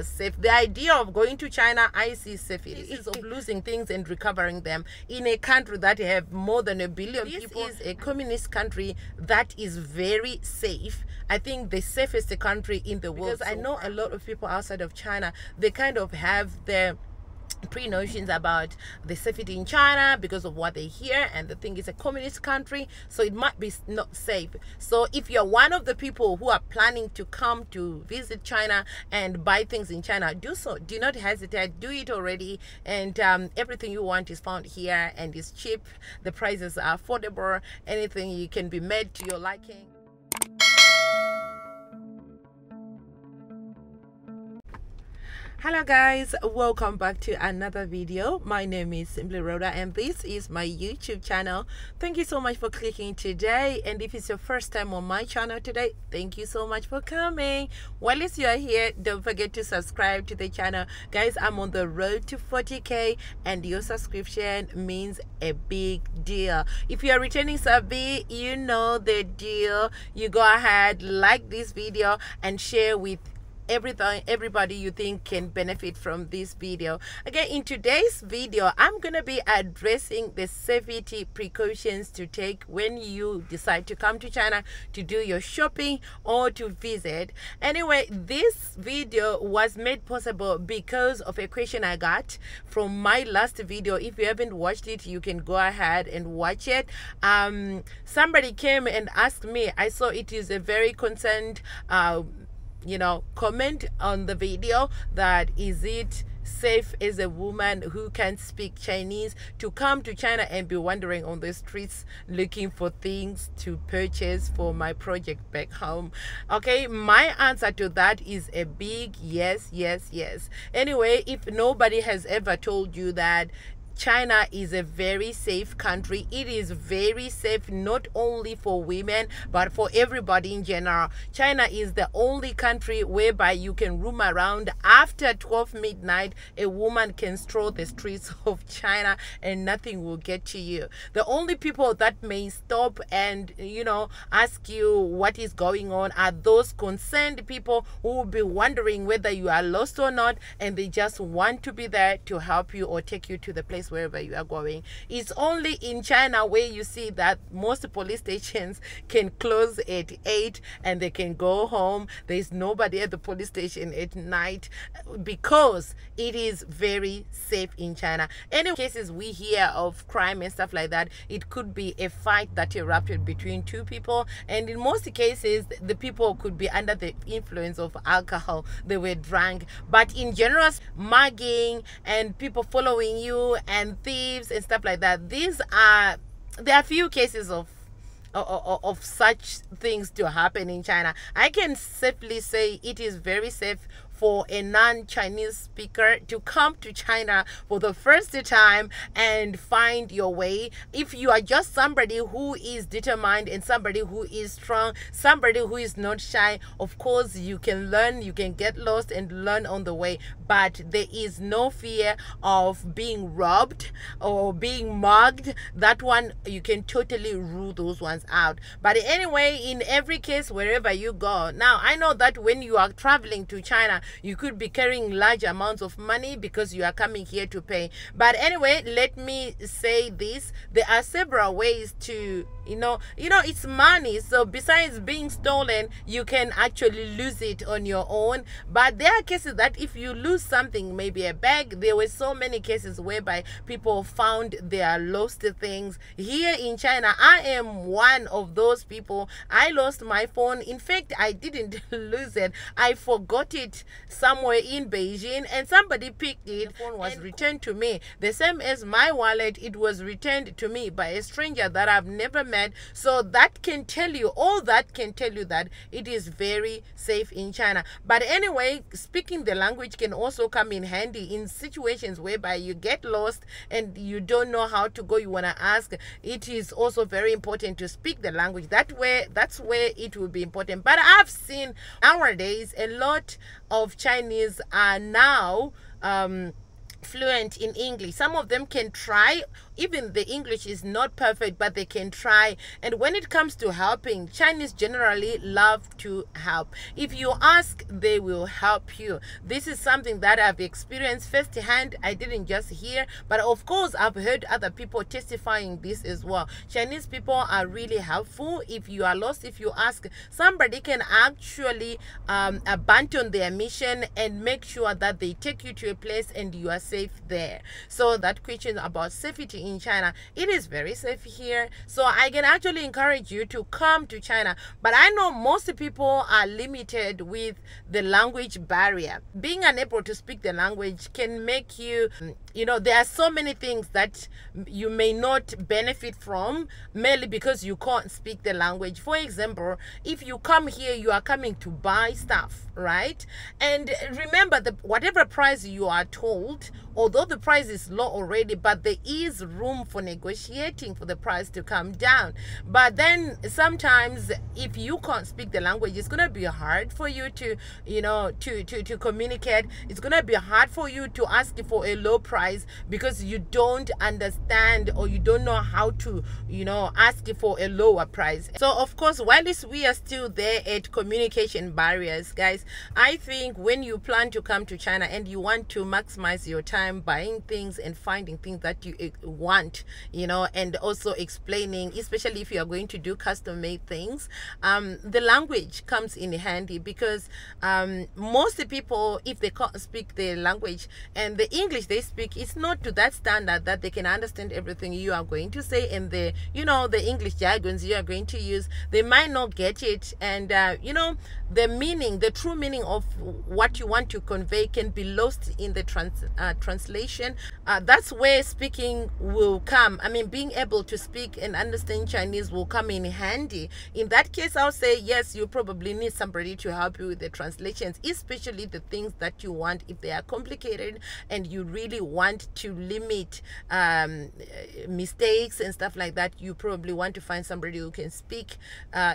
safe. The idea of going to China, I see safety is of losing things and recovering them in a country that have more than 1 billion people. This is a communist country that is very safe. I think the safest country in the world. Because I know a lot of people outside of China, they kind of have their pre-notions about the safety in China because of what they hear, and the thing is a communist country, so it might be not safe. So if you're one of the people who are planning to come to visit China and buy things in China, do so. Do not hesitate, do it already. And everything you want is found here and is cheap. The prices are affordable. Anything you can be made to your liking. Hello guys, welcome back to another video. My name is Simply Rhoda and this is my YouTube channel. Thank you so much for clicking today, and if it's your first time on my channel today, thank you so much for coming. While you are here, don't forget to subscribe to the channel. Guys, I'm on the road to 40k and your subscription means a big deal. If you are returning subby, you know the deal. You go ahead, like this video and share with everybody you think can benefit from this video. Okay, in today's video I'm gonna be addressing the safety precautions to take when you decide to come to China to do your shopping or to visit. Anyway, this video was made possible because of a question I got from my last video. If you haven't watched it, you can go ahead and watch it. Somebody came and asked me, I saw it is a very concerned comment on the video, that is it safe as a woman who can't speak Chinese to come to China and be wandering on the streets looking for things to purchase for my project back home? Okay, my answer to that is a big yes. Anyway, if nobody has ever told you that China is a very safe country, it is very safe not only for women but for everybody in general. China is the only country whereby you can roam around after 12 midnight. A woman can stroll the streets of China and nothing will get to you. The only people that may stop and ask you what is going on are those concerned people who will be wondering whether you are lost or not, and they just want to be there to help you or take you to the place wherever you are going. It's only in China where you see that most police stations can close at 8 and they can go home. There's nobody at the police station at night because it is very safe in China. Any cases we hear of crime and stuff like that, it could be a fight that erupted between two people, and in most cases the people could be under the influence of alcohol. They were drunk. But in general, mugging and people following you and thieves and stuff like that, there are few cases of such things to happen in China. I can safely say it is very safe for a non-Chinese speaker to come to China for the first time and find your way. If you are just somebody who is determined and somebody who is strong, somebody who is not shy, of course you can learn, you can get lost and learn on the way, but there is no fear of being robbed or being mugged. That one you can totally rule those ones out. But anyway, in every case, wherever you go, now I know that when you are traveling to China, you could be carrying large amounts of money because you are coming here to pay. But anyway, let me say this: there are several ways to it's money, so besides being stolen, you can actually lose it on your own. But there are cases that if you lose something, maybe a bag, there were so many cases whereby people found their lost things here in China. I am one of those people. I lost my phone. In fact, I didn't lose it, I forgot it somewhere in Beijing and somebody picked it. The phone was returned to me, the same as my wallet. It was returned to me by a stranger that I've never met. So that can tell you, all that can tell you that it is very safe in China. But anyway, speaking the language can also come in handy in situations whereby you get lost and you don't know how to go, you want to ask. It is also very important to speak the language. That's where it will be important. But I've seen nowadays a lot of Chinese are now fluent in English. Some of them can try even the English is not perfect, but they can try. And when it comes to helping, Chinese generally love to help. If you ask, they will help you. This is something that I've experienced firsthand. I didn't just hear, but of course I've heard other people testifying this as well. Chinese people are really helpful. If you are lost, if you ask, somebody can actually abandon their mission and make sure that they take you to a place and you are safe there. So that question about safety in China, it is very safe here. So I can actually encourage you to come to China. But I know most people are limited with the language barrier. Being unable to speak the language can make you, there are so many things that you may not benefit from merely because you can't speak the language. For example, if you come here, you are coming to buy stuff, right? And remember that whatever price you are told, although the price is low already, but there is room for negotiating for the price to come down. But then sometimes if you can't speak the language, it's going to be hard for you to to communicate. It's going to be hard for you to ask for a low price because you don't understand or you don't know how to ask for a lower price. So of course, while we are still there at communication barriers, guys, I think when you plan to come to China and you want to maximize your time buying things and finding things that you want, and also explaining, especially if you are going to do custom made things, the language comes in handy because most people, if they can't speak the language and the English they speak, it's not to that standard that they can understand everything you are going to say, and the English jargons you are going to use, they might not get it. And the meaning, the true meaning of what you want to convey can be lost in the translation. That's where speaking will come. I mean, being able to speak and understand Chinese will come in handy. In that case, I'll say yes, you probably need somebody to help you with the translations, especially the things that you want. If they are complicated and you really want to limit mistakes and stuff like that, you probably want to find somebody who can speak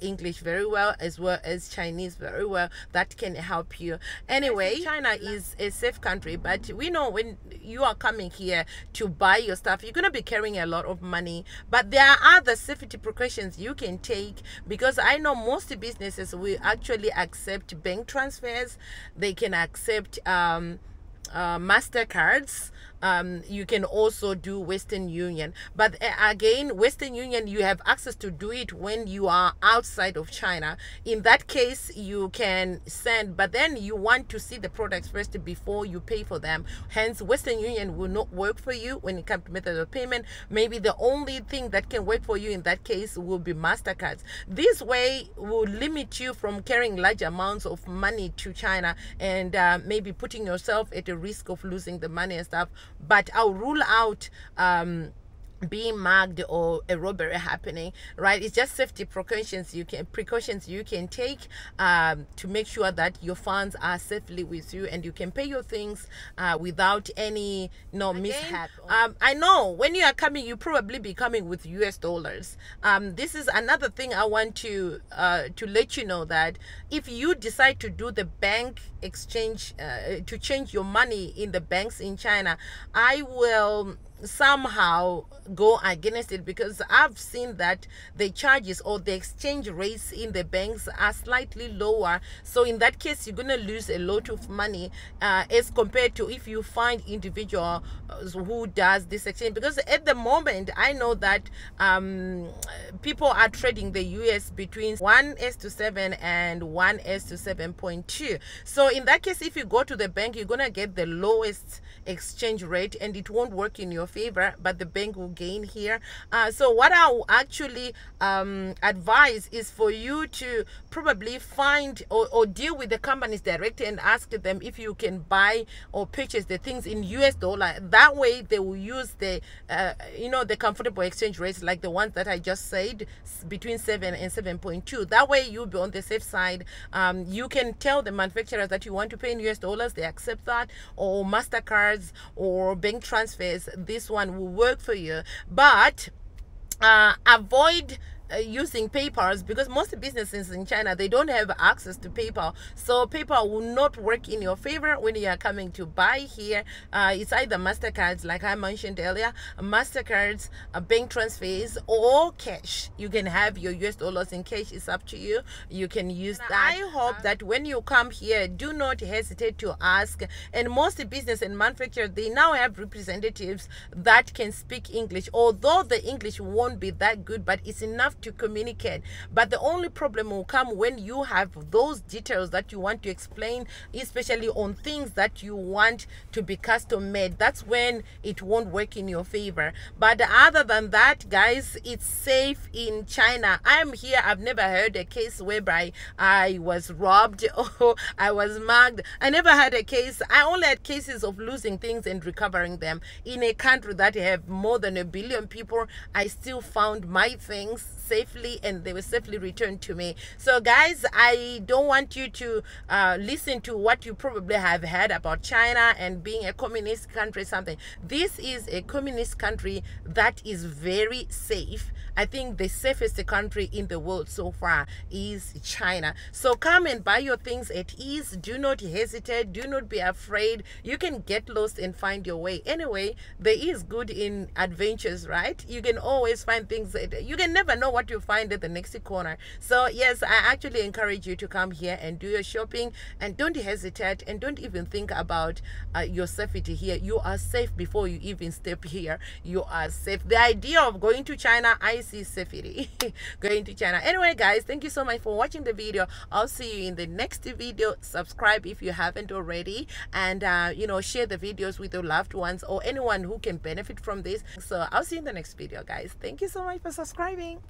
English very well as Chinese very well. That can help you. Anyway, China is a safe country, but we know when you are coming here to buy your stuff, you're going to be carrying a lot of money. But there are other safety precautions you can take, because I know most businesses will actually accept bank transfers. They can accept MasterCards. You can also do Western Union, but again, Western Union, you have access to do it when you are outside of China. In that case, you can send, but then you want to see the products first before you pay for them. Hence, Western Union will not work for you when it comes to method of payment. Maybe the only thing that can work for you in that case will be MasterCards. This way will limit you from carrying large amounts of money to China and maybe putting yourself at a risk of losing the money and stuff. But I'll rule out being mugged or a robbery happening, right? It's just safety precautions you can take to make sure that your funds are safely with you and you can pay your things without any mishap. I know when you are coming, you probably be coming with US dollars. This is another thing I want to let you know, that if you decide to do the bank exchange to change your money in the banks in China, I will somehow go against it, because I've seen that the charges or the exchange rates in the banks are slightly lower. So in that case, you're going to lose a lot of money as compared to if you find individual who does this exchange. Because at the moment, I know that people are trading the US between 1:7 and 1:7.2. So in that case, if you go to the bank, you're going to get the lowest exchange rate and it won't work in your favor, but the bank will gain here. So what I will actually advise is for you to probably find or deal with the companies directly and ask them if you can buy or purchase the things in US dollar. That way they will use the the comfortable exchange rates like the ones that I just said, between 7 and 7.2. That way you'll be on the safe side. You can tell the manufacturers that you want to pay in US dollars, they accept that, or MasterCards or bank transfers. This one will work for you, but avoid using PayPal, because most businesses in China, they don't have access to PayPal. So PayPal will not work in your favor when you are coming to buy here. It's either MasterCards, like I mentioned earlier, MasterCards, bank transfers, or cash. You can have your US dollars in cash. It's up to you. You can use that. I hope that when you come here, do not hesitate to ask. And most business and manufacturers, they now have representatives that can speak English, although the English won't be that good, but it's enough to communicate. But the only problem will come when you have those details that you want to explain, especially on things that you want to be custom made. That's when it won't work in your favor. But other than that, guys, it's safe in China. I'm here. I've never heard a case whereby I was robbed or I was mugged. I never had a case. I only had cases of losing things and recovering them. In a country that have more than 1 billion people, I still found my things safely and they were safely returned to me. So guys, I don't want you to listen to what you probably have heard about China and being a communist country something. This is a communist country that is very safe. I think the safest country in the world so far is China. So come and buy your things at ease. Do not hesitate. Do not be afraid. You can get lost and find your way. Anyway, there is good in adventures, right? You can always find things that you can never know what you find at the next corner. So yes, I actually encourage you to come here and do your shopping, and don't hesitate, and don't even think about your safety here. You are safe before you even step here. You are safe. The idea of going to China, I see safety going to China. Anyway guys, thank you so much for watching the video. I'll see you in the next video. Subscribe if you haven't already, and you know, share the videos with your loved ones or anyone who can benefit from this. So I'll see you in the next video, guys. Thank you so much for subscribing.